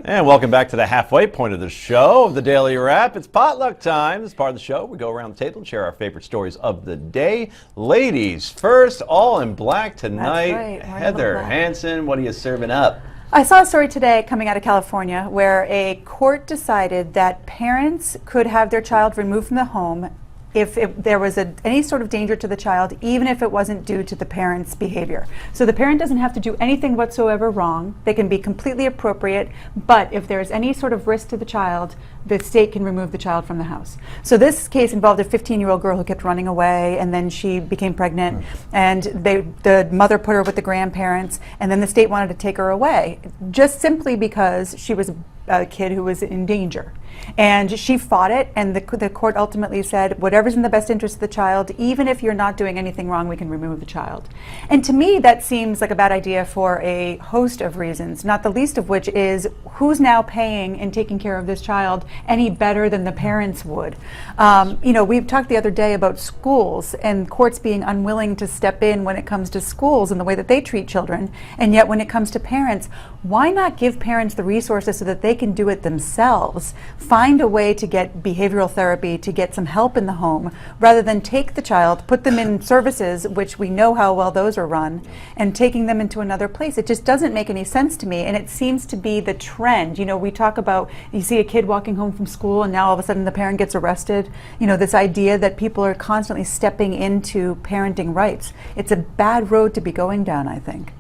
And welcome back to the halfway point of the show, the Daily Wrap. It's potluck time. This part of the show, we go around the table and share our favorite stories of the day. Ladies, first, all in black tonight. That's right. Heather Hansen, what are you serving up? I saw a story today coming out of California where a court decided that parents could have their child removed from the home if there was any sort of danger to the child, even if it wasn't due to the parent's behavior. So the parent doesn't have to do anything whatsoever wrong. They can be completely appropriate, but if there's any sort of risk to the child, the state can remove the child from the house. So this case involved a 15-year-old girl who kept running away, and then she became pregnant, and the mother put her with the grandparents, and then the state wanted to take her away, just simply because she was a kid who was in danger. And she fought it, and the court ultimately said, whatever's in the best interest of the child, even if you're not doing anything wrong, we can remove the child. And to me, that seems like a bad idea for a host of reasons, not the least of which is who's now paying and taking care of this child any better than the parents would. You know, we've talked the other day about schools and courts being unwilling to step in when it comes to schools and the way that they treat children, and yet when it comes to parents, why not give parents the resources so that they can do it themselves? Find a way to get behavioral therapy, to get some help in the home, rather than take the child, put them in services, which we know how well those are run, and taking them into another place. It just doesn't make any sense to me, and it seems to be the trend. You know, we talk about, you see a kid walking home from school and now all of a sudden the parent gets arrested. You know, this idea that people are constantly stepping into parenting rights. It's a bad road to be going down, I think.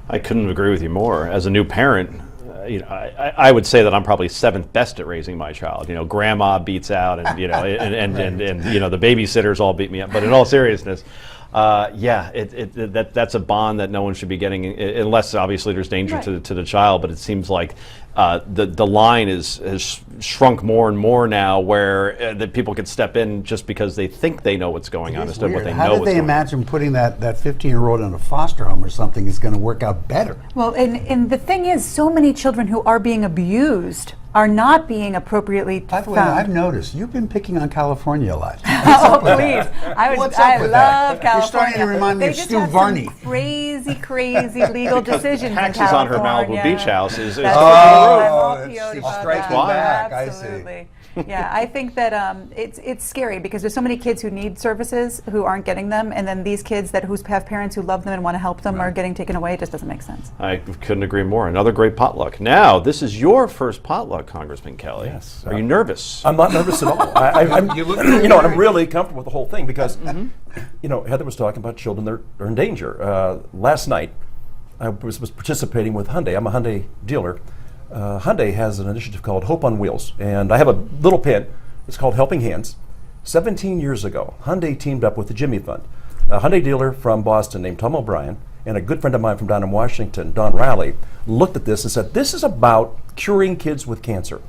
I couldn't agree with you more. As a new parent, you know, I would say that I'm probably seventh best at raising my child. You know, grandma beats out, and you know, and you know, the babysitters all beat me up. But in all seriousness, yeah, that's a bond that no one should be getting, unless obviously there's danger to the child. But it seems like the line has shrunk more and more now, where that people could step in just because they think they know what's going on instead of what they know. How did they imagine putting that 15-year-old in a foster home or something is going to work out better? Well, and the thing is, so many children who are being abused are not being appropriately By the way, found. I've noticed you've been picking on California a lot. Oh, please. I love California. You're starting to remind me of Stu Varney. Crazy legal decisions in taxes on her California. Malibu beach house is That's she's about striking that. back. I Absolutely. see. Yeah, I think that it's scary because there's so many kids who need services who aren't getting them, and then these kids that have parents who love them and want to help them are getting taken away. It just doesn't make sense. I couldn't agree more. Another great potluck. Now, this is your first potluck, Congressman Kelly. Yes. Are you nervous? I'm not nervous at all. I'm I'm really comfortable with the whole thing because, you know, Heather was talking about children that are in danger. Last night, I was participating with Hyundai. I'm a Hyundai dealer. Hyundai has an initiative called Hope on Wheels, and I have a little pin. It's called Helping Hands. 17 years ago, Hyundai teamed up with the Jimmy Fund. A Hyundai dealer from Boston named Tom O'Brien and a good friend of mine from down in Washington, Don Rowley, looked at this and said, this is about curing kids with cancer.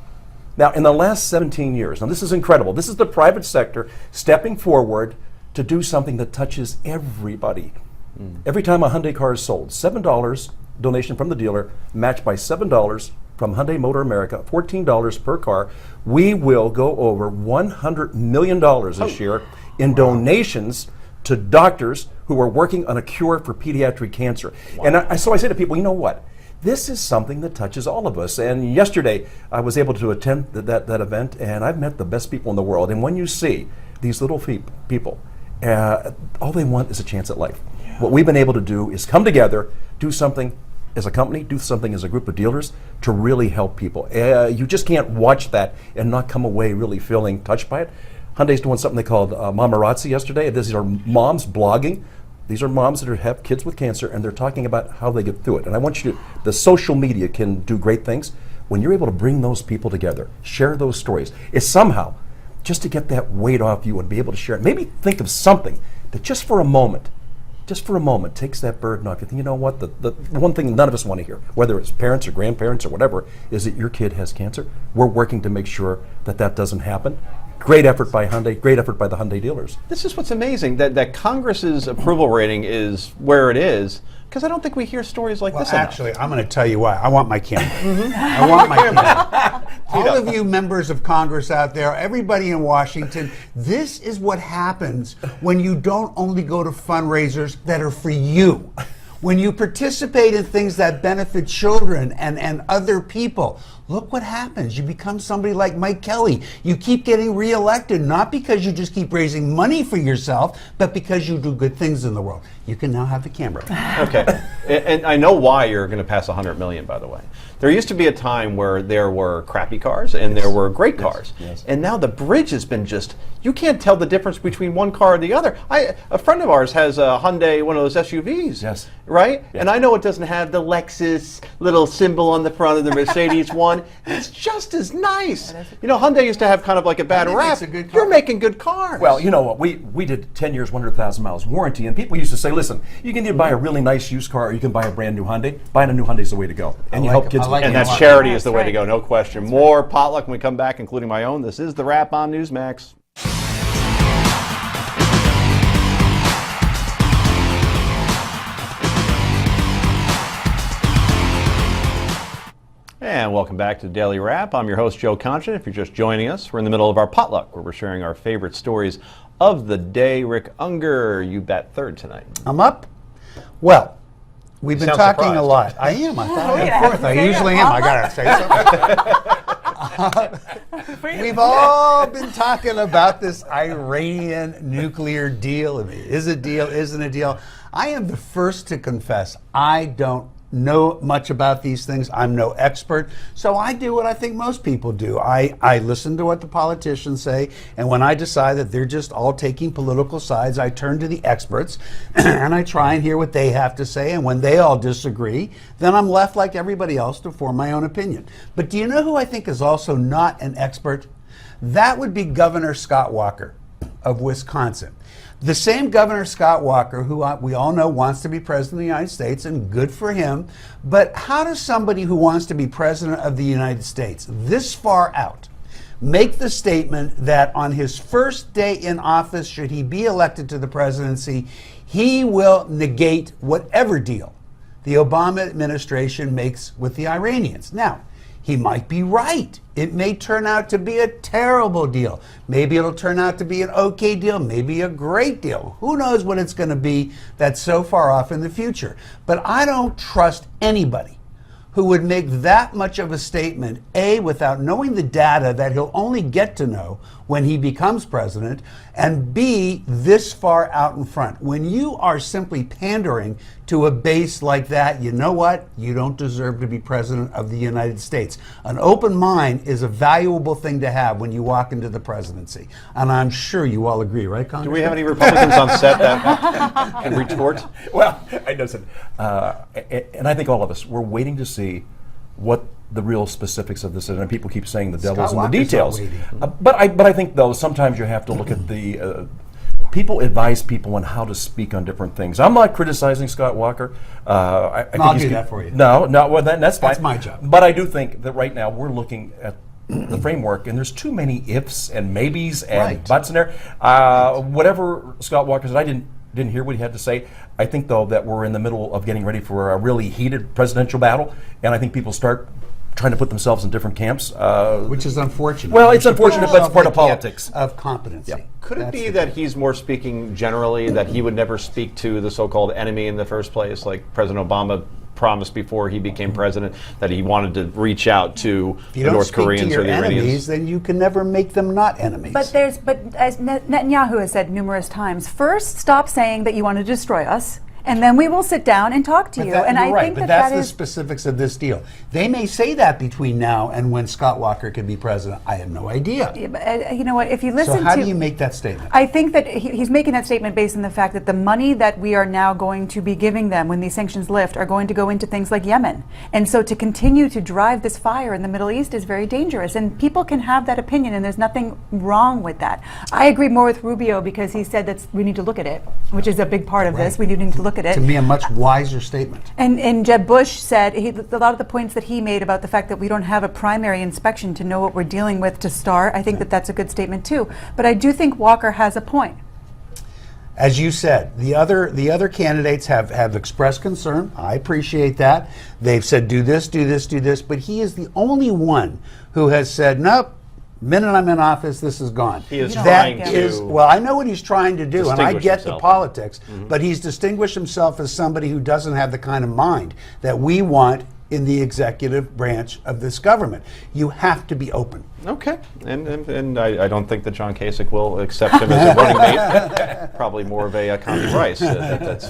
Now, in the last 17 years, now this is incredible. This is the private sector stepping forward to do something that touches everybody. Every time a Hyundai car is sold, $7 donation from the dealer, matched by $7 from Hyundai Motor America, $14 per car. We will go over $100 million this year in donations to doctors who are working on a cure for pediatric cancer. And so I say to people, you know what? This is something that touches all of us. And yesterday, I was able to attend that event, and I've met the best people in the world. And when you see these little people, all they want is a chance at life. Yeah. What we've been able to do is come together, do something as a company, do something as a group of dealers to really help people. You just can't watch that and not come away really feeling touched by it. Hyundai's doing something they called Mamarazzi yesterday. These are moms blogging. These are moms that have kids with cancer, and they're talking about how they get through it. And I want you to, the social media can do great things. When you're able to bring those people together, share those stories, it's somehow just to get that weight off you and be able to share it. Maybe think of something that just for a moment takes that burden off. You think, you know what, the one thing none of us want to hear, whether it's parents or grandparents or whatever, is that your kid has cancer. We're working to make sure that that doesn't happen. Great effort by Hyundai, great effort by the Hyundai dealers. This is what's amazing, that Congress's approval rating is where it is, because I don't think we hear stories like this enough. Actually, I'm going to tell you why. I want my camera. I want my camera. All of you members of Congress out there, everybody in Washington, this is what happens when you don't only go to fundraisers that are for you. when you participate in things that benefit children and other people, look what happens. You become somebody like Mike Kelly. You keep getting reelected, not because you just keep raising money for yourself, but because you do good things in the world. You can now have the camera. Okay, and I know why you're going to pass 100 million, by the way. There used to be a time where there were crappy cars and there were great cars. Yes. And now the bridge has been just, you can't tell the difference between one car and the other. A friend of ours has a Hyundai, one of those SUVs. Yes. Right? Yeah. And I know it doesn't have the Lexus little symbol on the front of the Mercedes one. It's just as nice. You know, Hyundai used to have kind of like a bad Hyundai rap. makes a good car. You're making good cars. Well, you know what? We did 10 years, 100,000 miles warranty, and people used to say, listen, you can either buy a really nice used car or you can buy a brand new Hyundai. Buying a new Hyundai is the way to go. And you help kids. And that's charity is the way to go, no question. More potluck when we come back, including my own. This is The Wrap on Newsmax. And welcome back to the Daily Wrap. I'm your host, Joe Concha. If you're just joining us, we're in the middle of our potluck, where we're sharing our favorite stories of the day. Rick Unger, you bat third tonight. I'm up. Well, we've been sound talking surprised. a lot. I am. I thought yeah, I'm fourth. I usually am. I gotta say something. We've all been talking about this Iranian nuclear deal. I mean, is it a deal? Isn't a deal? I am the first to confess I don't know much about these things. I'm no expert. So I do what I think most people do. I listen to what the politicians say, and when I decide that they're just all taking political sides, I turn to the experts and I try and hear what they have to say, and when they all disagree, then I'm left like everybody else to form my own opinion. But do you know who I think is also not an expert? That would be Governor Scott Walker of Wisconsin. The same Governor Scott Walker, who we all know wants to be president of the United States, and good for him. But how does somebody who wants to be president of the United States this far out make the statement that on his first day in office, should he be elected to the presidency, he will negate whatever deal the Obama administration makes with the Iranians? Now, he might be right. It may turn out to be a terrible deal. Maybe it'll turn out to be an okay deal, maybe a great deal. Who knows what it's going to be that's so far off in the future. But I don't trust anybody who would make that much of a statement, A, without knowing the data that he'll only get to know when he becomes president, and B, this far out in front. When you are simply pandering to a base like that, you know what? You don't deserve to be president of the United States. An open mind is a valuable thing to have when you walk into the presidency. And I'm sure you all agree, right, Congressman? Do we have any Republicans on set that can retort? Well, I know, and I think all of us, we're waiting to see what the real specifics of this is, and people keep saying the devil's in the details. But I think, though, sometimes you have to look at the people advise people on how to speak on different things. I'm not criticizing Scott Walker. I think I'll do that for you. No, well, that's fine. That's my job. But I do think that right now we're looking at the framework, and there's too many ifs and maybes and buts in there. Whatever Scott Walker said, I didn't hear what he had to say. I think, though, that we're in the middle of getting ready for a really heated presidential battle, and I think people start trying to put themselves in different camps. Which is unfortunate. Well, it's unfortunate, but it's part of politics. Of competency. Yeah. Could it be that he's more speaking generally, that he would never speak to the so-called enemy in the first place, like President Obama promised before he became president, that he wanted to reach out to the North Koreans or the Iranians? Enemies, then you can never make them not enemies. But as Netanyahu has said numerous times, first stop saying that you want to destroy us, and then we will sit down and talk to you. And I think that's the is specifics of this deal. They may say that between now and when Scott Walker can be president. I have no idea. Yeah, but, you know what? If you listen So how to, do you make that statement? I think that he's making that statement based on the fact that the money that we are now going to be giving them when these sanctions lift are going to go into things like Yemen. And so to continue to drive this fire in the Middle East is very dangerous. And people can have that opinion, and there's nothing wrong with that. I agree more with Rubio because he said that we need to look at it, which is a big part of this. We do need to look at it. To me, a much wiser statement. And Jeb Bush said, a lot of the points that he made about the fact that we don't have a primary inspection to know what we're dealing with to start, I think that that's a good statement too. But I do think Walker has a point. As you said, the other candidates have expressed concern. I appreciate that. They've said do this, do this, do this, but he is the only one who has said, nope, Minute I'm in office, this is gone. He is That trying is- to well, I know what he's trying to do, and I distinguish get the himself. politics, but he's distinguished himself as somebody who doesn't have the kind of mind that we want in the executive branch of this government. You have to be open. Okay, and I don't think that John Kasich will accept him as a running mate. Probably more of a Connie Rice.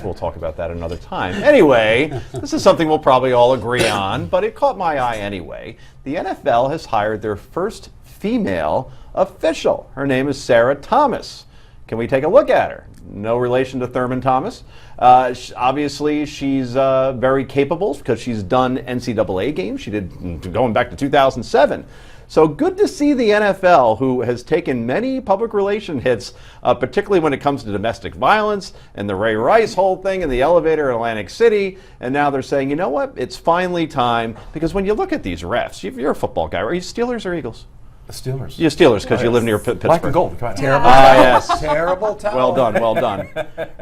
We'll talk about that another time. Anyway, this is something we'll probably all agree on, but it caught my eye anyway. The NFL has hired their first female official. Her name is Sarah Thomas. Can we take a look at her? No relation to Thurman Thomas. Obviously, she's very capable because she's done NCAA games. She did going back to 2007. So good to see the NFL, who has taken many public relation hits, particularly when it comes to domestic violence and the Ray Rice whole thing in the elevator in Atlantic City. And now they're saying, you know what? It's finally time. Because when you look at these refs, you're a football guy. Are you Steelers or Eagles? The Steelers. You're Steelers because you live near Pittsburgh. Black and gold. Come on. Terrible. Yes. Terrible towel. Well done, well done.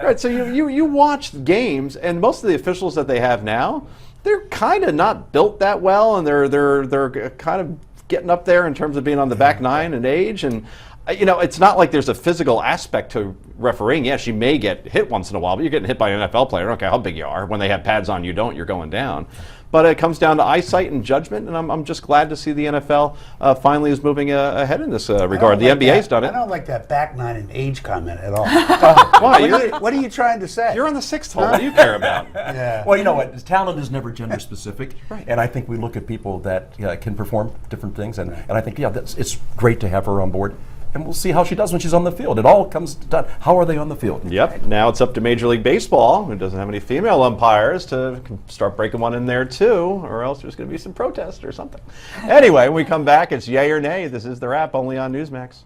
Right, so you watch the games, and most of the officials that they have now, they're kind of not built that well, and they're kind of getting up there in terms of being on the back nine in age, and it's not like there's a physical aspect to refereeing. Yes, you may get hit once in a while, but you're getting hit by an NFL player. I don't care how big you are. When they have pads on, you're going down. But it comes down to eyesight and judgment, and I'm just glad to see the NFL finally is moving ahead in this regard. The NBA's done it. I don't like that back nine and age comment at all. Why? What are you trying to say? You're on the sixth hole. What do you care about? Yeah. Well, you know what? Talent is never gender specific, and I think we look at people that can perform different things, and I think it's great to have her on board. And we'll see how she does when she's on the field. It all comes down. How are they on the field? Yep. Now it's up to Major League Baseball, who doesn't have any female umpires, to start breaking one in there too, or else there's going to be some protest or something. Anyway, when we come back, it's yay or nay. This is The Wrap, only on Newsmax.